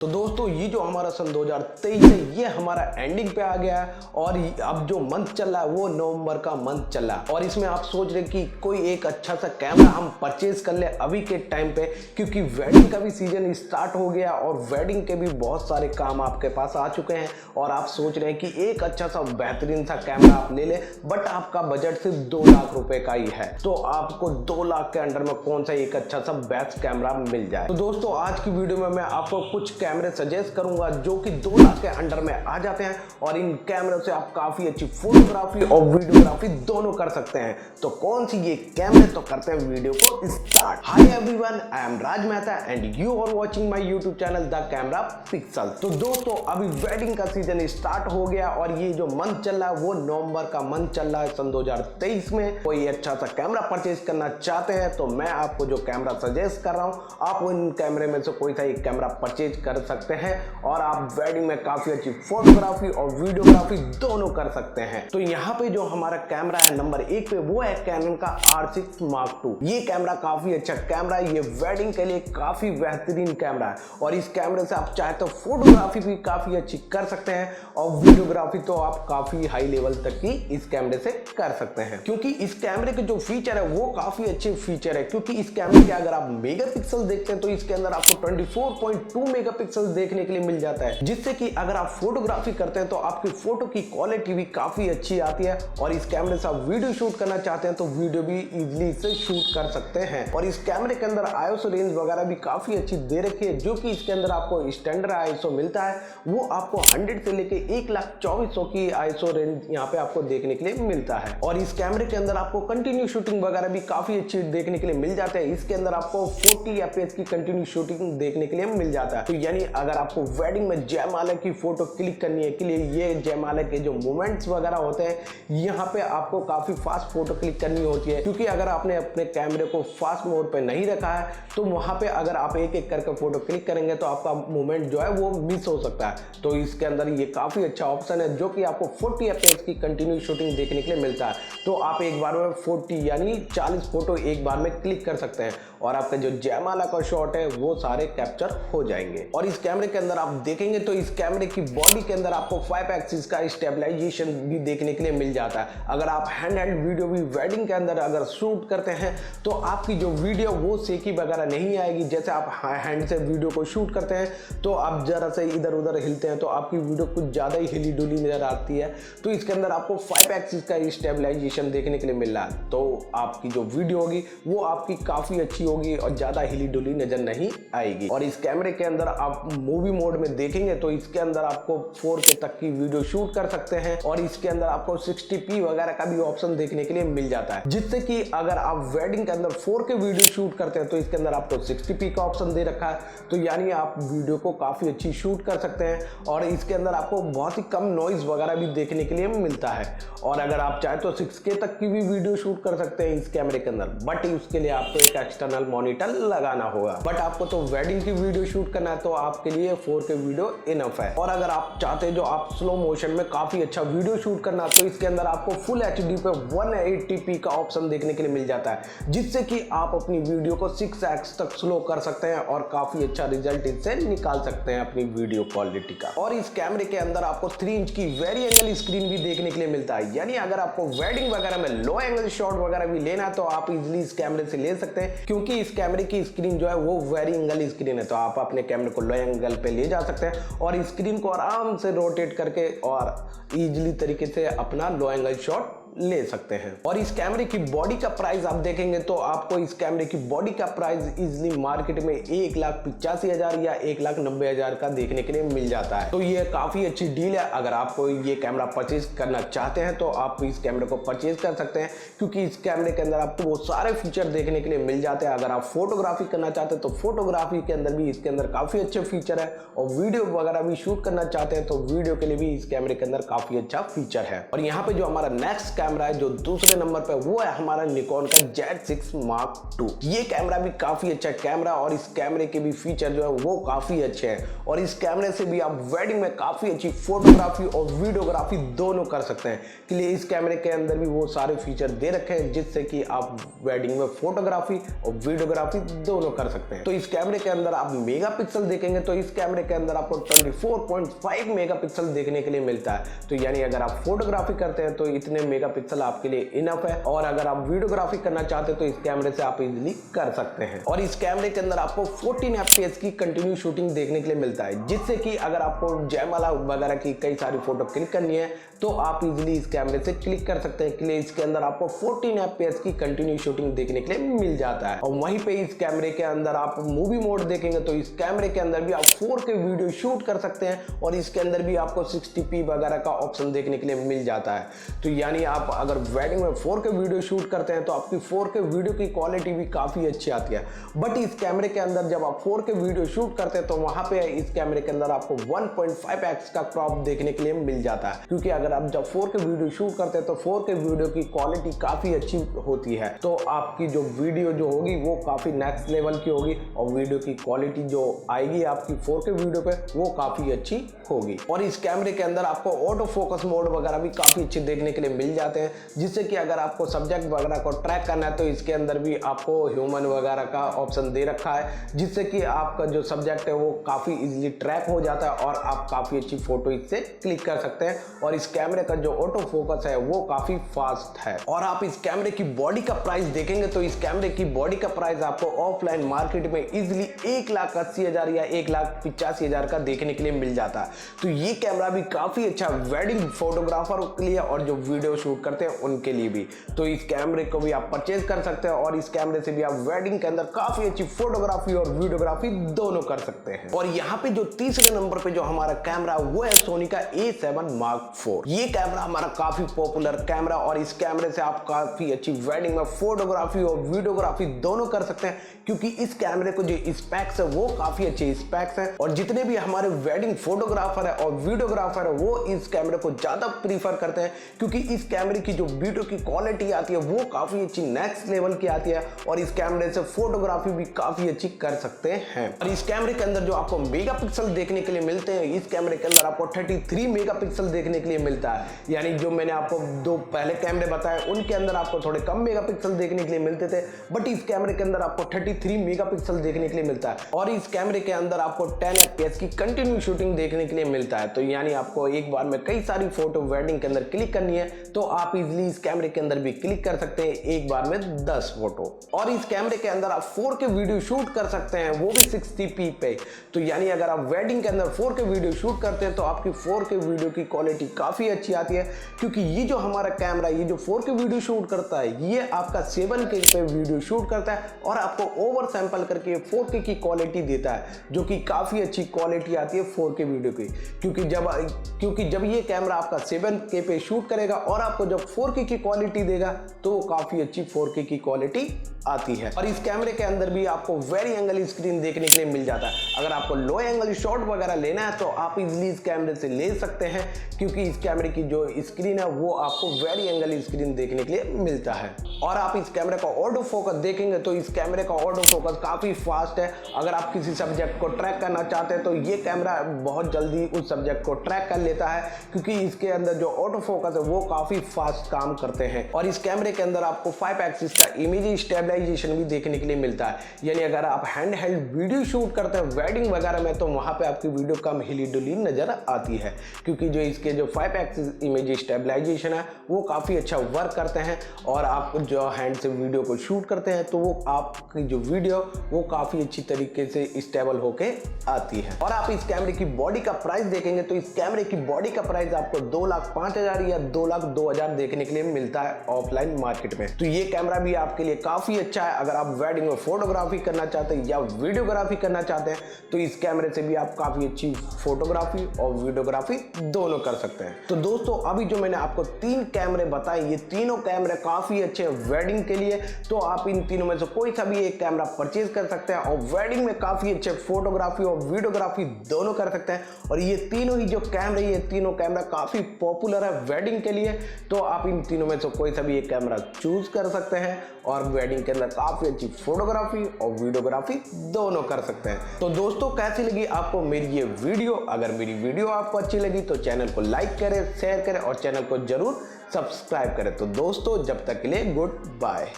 तो दोस्तों ये जो हमारा सन 2023 है ये हमारा एंडिंग पे आ गया है और अब जो मंथ चल रहा है वो नवंबर का मंथ चल रहा है। और इसमें आप सोच रहे कि कोई एक अच्छा सा कैमरा हम परचेज कर ले अभी के टाइम पे, क्योंकि वेडिंग का भी सीजन स्टार्ट हो गया और वेडिंग के भी बहुत सारे काम आपके पास आ चुके हैं और आप सोच रहे हैं कि एक अच्छा सा बेहतरीन सा कैमरा आप ले ले, बट आपका बजट सिर्फ 2 लाख रुपए का ही है। तो आपको 2 लाख के अंडर में कौन सा एक अच्छा सा बेस्ट कैमरा मिल जाए। तो दोस्तों आज की वीडियो में मैं आपको कुछ कैमरे सजेस्ट करूंगा जो कि 2 लाख के अंडर में आ जाते हैं और इन कैमरों से आप काफी अच्छी फोटोग्राफी और वीडियोग्राफी दोनों कर सकते हैं। तो कौन सी ये कैमरे, तो करते हैं वीडियो को start. Hi everyone, I am Raj Mehta and you are watching my YouTube channel the camera pixel. तो दोस्तों अभी वेडिंग का सीजन स्टार्ट हो गया और ये जो मंथ चल रहा है वो नवंबर का मंथ चल रहा है सन 2023 में। कोई अच्छा सा कैमरा परचेज करना चाहते हैं तो मैं आपको जो कैमरा सजेस्ट कर रहा हूँ आप उन कैमरे में से कोई सा एक कैमरा परचेज कर सकते हैं और आप वेडिंग में काफी अच्छी फोटोग्राफी और वीडियोग्राफी दोनों कर सकते हैं। तो यहाँ पे जो हमारा कैमरा है नंबर 1 पे वो है कैनन का R6 Mark II। ये कैमरा काफी अच्छा कैमरा है, ये वेडिंग के लिए काफी बेहतरीन कैमरा है और इस कैमरे से आप चाहे तो फोटोग्राफी भी काफी अच्छी कर सकते हैं और वीडियोग्राफी तो आप काफी हाई लेवल तक की इस कैमरे से कर सकते हैं, क्योंकि इस कैमरे के जो फीचर है वो काफी अच्छे फीचर है। क्योंकि इस कैमरे के अगर आप मेगापिक्सल देखते हैं तो इसके अंदर आपको 24.2 मेगापिक्सल देखने के लिए मिल जाता है, जिससे कि अगर आप फोटोग्राफी करते हैं तो आपकी फोटो की क्वालिटी भी काफी अच्छी आती है और इस कैमरे से आप वीडियो शूट करना चाहते हैं तो वीडियो भी इजीली इससे शूट कर सकते हैं। और इस कैमरे के अंदर आईएसओ रेंज वगैरह भी काफी अच्छी दे रखी है, जो कि इसके अंदर आपको स्टैंडर्ड आईएसओ मिलता है वो आपको 100 से लेके 1,24,100 की आईएसओ रेंज यहाँ पे आपको देखने के लिए मिलता है। और इस कैमरे के अंदर आपको कंटिन्यू शूटिंग वगैरह भी काफी अच्छी देखने के लिए मिल जाता है। इसके अंदर आपको 40 FPS की कंटिन्यू शूटिंग देखने के लिए मिल जाता है। तो यानी अगर आपको वेडिंग में जयमाला की फोटो क्लिक करनी है के लिए ये जयमाला के जो मोमेंट्स वगैरह होते हैं यहाँ पे आपको काफी फास्ट फोटो क्लिक करनी होती है, क्योंकि अगर आपने अपने कैमरे को फास्ट मोड पे नहीं रखा है तो वहां पे अगर आप एक एक करके फोटो क्लिक करेंगे तो आपका मोमेंट जो है वो मिस हो सकता है। तो इसके अंदर ये काफी अच्छा ऑप्शन है जो कि आपको 40 FPS की कंटिन्यू शूटिंग देखने के लिए मिलता है। तो आप एक बार में 40 यानी 40 फोटो एक बार में क्लिक कर सकते हैं और आपका जो जयमाला का शॉट है वो सारे कैप्चर हो जाएंगे। और इस कैमरे के अंदर आप देखेंगे तो इस कैमरे की बॉडी के अंदर आपको 5 एक्सिस का स्टेबलाइजेशन भी देखने के लिए मिल जाता है। अगर आप हैंड वीडियो भी वेडिंग के अंदर अगर शूट करते हैं तो आपकी जो वीडियो वो सेकी वगैरह नहीं आएगी। जैसे आप हैंड से वीडियो को शूट करते हैं तो आप जरा से इधर उधर हिलते हैं तो आपकी वीडियो कुछ ज्यादा ही हिली डुली नजर आती है। तो इसके अंदर आपको 5 एक्सिस का स्टेबलाइजेशन देखने के लिए मिल रहा है, तो आपकी जो वीडियो होगी वो आपकी काफी अच्छी होगी और ज्यादा हिली डुली नजर नहीं आएगी। और इस कैमरे के अंदर आप मूवी मोड में देखेंगे तो इसके अंदर आपको 4K तक की वीडियो शूट कर सकते हैं और इसके अंदर आपको 60p वगैरह का भी ऑप्शन देखने के लिए मिल जाता है, जिससे कि अगर आप वेडिंग के अंदर 4K वीडियो शूट करते हैं तो इसके अंदर आपको 60p का ऑप्शन दे रखा है। तो यानी आप वीडियो को काफी अच्छी शूट कर सकते हैं और इसके अंदर आपको बहुत ही कम नॉइज वगैरह भी देखने के लिए मिलता है। और अगर आप चाहे तो 6K तक की भी वीडियो शूट कर सकते हैं इस कैमरे के अंदर, बट उसके लिए आपको एक एक्सटर्नल मॉनिटर लगाना होगा। बट आपको तो वेडिंग की वीडियो शूट करना है तो आपके लिए 4K वीडियो इनफ है। और अगर आप चाहते हैं जो आप स्लो मोशन में काफी अच्छा वीडियो शूट करना तो इसके अंदर आपको फुल HD पे 180p का ऑप्शन देखने के लिए मिल जाता है, जिससे कि आप अपनी वीडियो को 6x तक स्लो कर सकते हैं और काफी अच्छा रिजल्ट इससे निकाल सकते हैं अपनी वीडियो क्वालिटी का। और इस कैमरे के अंदर आपको 3 इंच की वेरी एंगल स्क्रीन भी देखने के लिए मिलता है, यानी अगर आपको वेडिंग वगैरह में लो एंगल शॉट वगैरह भी लेना है तो आप इजिली इस कैमरे से ले सकते हैं, क्योंकि इस कैमरे की स्क्रीन जो है वो वेरी एंगल स्क्रीन है। तो आप अपने कैमरे को लो एंगल पे ले जा सकते हैं और स्क्रीन को आराम से रोटेट करके और इजिली तरीके से अपना लो एंगल शॉट ले सकते हैं। और इस कैमरे की बॉडी का प्राइस आप देखेंगे तो आपको इस कैमरे की बॉडी का प्राइस इजिली मार्केट में 1,85,000 या 1,90,000 का देखने के लिए मिल जाता है। तो ये काफी अच्छी डील है। अगर आपको ये कैमरा परचेज करना चाहते हैं तो आप इस कैमरे को परचेज कर सकते हैं, क्योंकि इस कैमरे के अंदर आपको वो सारे फीचर देखने के लिए मिल जाते हैं। अगर आप फोटोग्राफी करना चाहते हैं तो फोटोग्राफी के अंदर भी इसके अंदर काफी अच्छे फीचर है और वीडियो वगैरह भी शूट करना चाहते हैं तो वीडियो के लिए भी इस कैमरे के अंदर काफी अच्छा फीचर है। और यहाँ पे जो हमारा नेक्स्ट कैमरा है जो दूसरे नंबर पे, वो है हमारा निकॉन का Z6 Mark II। ये कैमरा भी काफी अच्छा कैमरा और इस कैमरे के भी फीचर जो है वो काफी अच्छे हैं और इस कैमरे से भी आप वेडिंग में काफी अच्छी फोटोग्राफी और वीडियोग्राफी दोनों कर सकते हैं। के लिए इस कैमरे के अंदर भी वो सारे फीचर दे रखे हैं जिससे कि आप वेडिंग में फोटोग्राफी और वीडियोग्राफी दोनों कर सकते हैं। तो इस कैमरे के अंदर आप मेगापिक्सल देखेंगे तो इस कैमरे के अंदर आपको 24.5 मेगापिक्सल देखने के लिए मिलता है। तो यानी अगर आप फोटोग्राफी करते हैं तो इतने मेगापिक्सल आपके लिए इनफ है और अगर आप वीडियोग्राफी करना चाहते हैं तो इस कैमरे से आप इजीली कर सकते हैं। और इस कैमरे के अंदर आपको 14 FPS की कंटिन्यू शूटिंग देखने के लिए मिलता है, जिससे कि अगर आपको जयमाला वगैरह की कई सारी फोटो क्लिक करनी है तो आप इजीली इस कैमरे से क्लिक कर सकते हैं। इसलिए इसके अंदर आपको 14 FPS की कंटिन्यू शूटिंग देखने के लिए मिल जाता है। और वहीं पे इस कैमरे के अंदर आप मूवी मोड देखेंगे तो इस कैमरे के अंदर भी आप 4K वीडियो शूट कर सकते हैं और इसके अंदर भी आपको 60p वगैरह का ऑप्शन देखने के लिए मिल जाता है। तो यानी आप अगर वेडिंग में 4K वीडियो शूट करते हैं तो आपकी 4K वीडियो की क्वालिटी भी काफी अच्छी आती है। बट इस कैमरे के अंदर जब आप 4K वीडियो शूट करते हैं तो वहां पे इस कैमरे के अंदर आपको 1.5x का क्रॉप देखने के लिए मिल जाता है, क्योंकि अगर आप जब 4K वीडियो शूट करते हैं तो 4K वीडियो की क्वालिटी काफी अच्छी होती है, तो आपकी जो वीडियो जो होगी वो काफी नेक्स्ट लेवल की होगी और वीडियो की क्वालिटी जो आएगी आपकी 4K वीडियो पे वो काफी अच्छी होगी। और इस कैमरे के अंदर आपको ऑटो फोकस मोड वगैरह भी काफी अच्छे देखने के लिए मिल जाते हैं, जिससे कि अगर आपको सब्जेक्ट वगैरह को ट्रैक करना है तो इसके अंदर भी आपको ह्यूमन वगैरह का ऑप्शन दे रखा है, जिससे कि आपका जो सब्जेक्ट है वो काफी इजीली ट्रैक हो जाता है और आप काफी अच्छी फोटो इससे क्लिक कर सकते हैं। और इस कैमरे का जो ऑटो फोकस है वो काफी फास्ट है। और आप इस कैमरे की बॉडी का प्राइस देखेंगे तो इस कैमरे की बॉडी का प्राइस आपको ऑफलाइन मार्केट में इजीली 1,80,000 या 1,85,000 का देखने के लिए मिल जाता है। तो ये कैमरा भी काफी अच्छा वेडिंग फोटोग्राफर के लिए और जो वीडियो शूट करते हैं उनके लिए भी। तो इस कैमरे को भी आप परचेज कर सकते हैं और इस कैमरे से भी आप वेडिंग के अंदर काफी अच्छी फोटोग्राफी और वीडियोग्राफी दोनों कर सकते हैं। और यहाँ पे जो तीसरे नंबर पे जो हमारा कैमरा वो है सोनी का A7 Mark IV। ये कैमरा हमारा काफी पॉपुलर कैमरा और इस कैमरे से आप काफी अच्छी वेडिंग में फोटोग्राफी और वीडियोग्राफी दोनों कर सकते हैं, क्योंकि इस कैमरे को जो स्पेक्स है वो काफी अच्छे स्पेक्स है और जितने भी हमारे वेडिंग फोटोग्राफर है और वीडियोग्राफर है वो इस कैमरे को ज्यादा प्रीफर करते हैं, क्योंकि इस कैमरे की जो वीडियो की क्वालिटी आती है वो काफी अच्छी नेक्स्ट लेवल की आती है और इस कैमरे से फोटोग्राफी भी काफी अच्छी कर सकते हैं। और इस कैमरे के अंदर जो आपको मेगापिक्सल देखने के लिए मिलते हैं, इस कैमरे के अंदर आपको 33 मेगापिक्सल देखने के लिए मिलता है। यानी जो मैंने आपको दो पहले कैमरे बताए उनके अंदर आपको थोड़े कम मेगापिक्सल देखने के लिए मिलते थे, बट इस कैमरे के अंदर आपको 33 मेगापिक्सल देखने के लिए मिलता है। और इस कैमरे के अंदर आपको 10 FPS की कंटिन्यू शूटिंग देखने के लिए मिलता है। तो यानी आपको एक बार में कई सारी फोटो वेडिंग के अंदर क्लिक करनी है तो आप इजीली इस कैमरे के अंदर भी क्लिक कर सकते हैं, एक बार में 10 फोटो। और इस कैमरे के अंदर आप 4K वीडियो शूट कर सकते हैं, वो भी 60p पे। तो यानी अगर आप वेडिंग के अंदर 4K वीडियो शूट करते हैं तो आपकी 4K वीडियो की क्वालिटी काफी अच्छी आती है, क्योंकि ये जो हमारा कैमरा ये जो 4K वीडियो शूट करता है ये आपका 7K पे वीडियो शूट करता है और आपको ओवर सैंपल करके 4K की क्वालिटी देता है, जो कि काफी अच्छी क्वालिटी आती है 4K वीडियो की। क्योंकि जब ये कैमरा आपका 7K पे शूट करेगा और आपको जब 4K की क्वालिटी देगा तो काफी अच्छी 4K की क्वालिटी आती है। और इस कैमरे के अंदर भी आपको वेरी एंगल स्क्रीन देखने के लिए मिल जाता है। अगर आपको लो एंगल शॉट वगैरह लेना है तो आप इजीली इस कैमरे से ले सकते हैं, क्योंकि इस कैमरे की जो स्क्रीन है वो आपको वेरी एंगल स्क्रीन देखने के लिए मिलता है। और आप इस कैमरे का ऑटो फोकस देखेंगे तो इस कैमरे का ऑटो फोकस काफी फास्ट है। अगर आप किसी सब्जेक्ट को ट्रैक करना चाहते हैं तो ये कैमरा बहुत जल्दी उस सब्जेक्ट को ट्रैक कर लेता है, क्योंकि इसके अंदर जो ऑटो फोकस है वो काफी फास्ट काम करते हैं। और इस कैमरे के अंदर आपको 5 एक्सिस का इमेज स्टेबलाइजेशन भी देखने के लिए मिलता है। यानी अगर आप हैंड हेल्ड वीडियो शूट करते हैं वेडिंग वगैरह में तो वहां पे आपकी वीडियो कम हिली डुली नजर आती है, क्योंकि जो इसके जो 5 एक्सिस इमेज स्टेबलाइजेशन है वो काफी अच्छा वर्क करते हैं। और आप जो हैंड से वीडियो को शूट करते हैं तो वो आपकी जो वीडियो वो काफी अच्छी तरीके से स्टेबल होके आती है। और आप इस कैमरे की बॉडी का प्राइस देखेंगे तो इस कैमरे की बॉडी का प्राइस आपको 2,05,000 या 2,02,000 देखने के लिए मिलता है ऑफलाइन मार्केट में। तो ये कैमरा भी आपके लिए काफी अच्छा है। अगर आप वेडिंग में फोटोग्राफी करना चाहते हैं या वीडियोग्राफी करना चाहते हैं तो इस कैमरे से भी आप काफी अच्छी फोटोग्राफी और वीडियोग्राफी दोनों कर सकते हैं। तो दोस्तों अभी जो मैंने आपको 3 कैमरे बताए ये तीनों कैमरे काफी अच्छे हैं वेडिंग के लिए, तो आप इन तीनों में से कोई सा भी एक कैमरा परचेज कर सकते हैं और वेडिंग में काफी अच्छे फोटोग्राफी और वीडियोग्राफी दोनों कर सकते हैं। और ये तीनों ही जो कैमरे ये तीनों कैमरा काफी पॉपुलर है वेडिंग के लिए, तो आप इन तीनों में से कोई सा भी एक कैमरा चूज कर सकते हैं और वेडिंग के अंदर काफी अच्छी फोटोग्राफी और वीडियोग्राफी दोनों कर सकते हैं। तो दोस्तों कैसी लगी आपको मेरी ये वीडियो? अगर मेरी वीडियो आपको अच्छी लगी तो चैनल को लाइक करें, शेयर करें और चैनल को जरूर सब्सक्राइब करें। तो दोस्तों जब तक के लिए गुड बाय।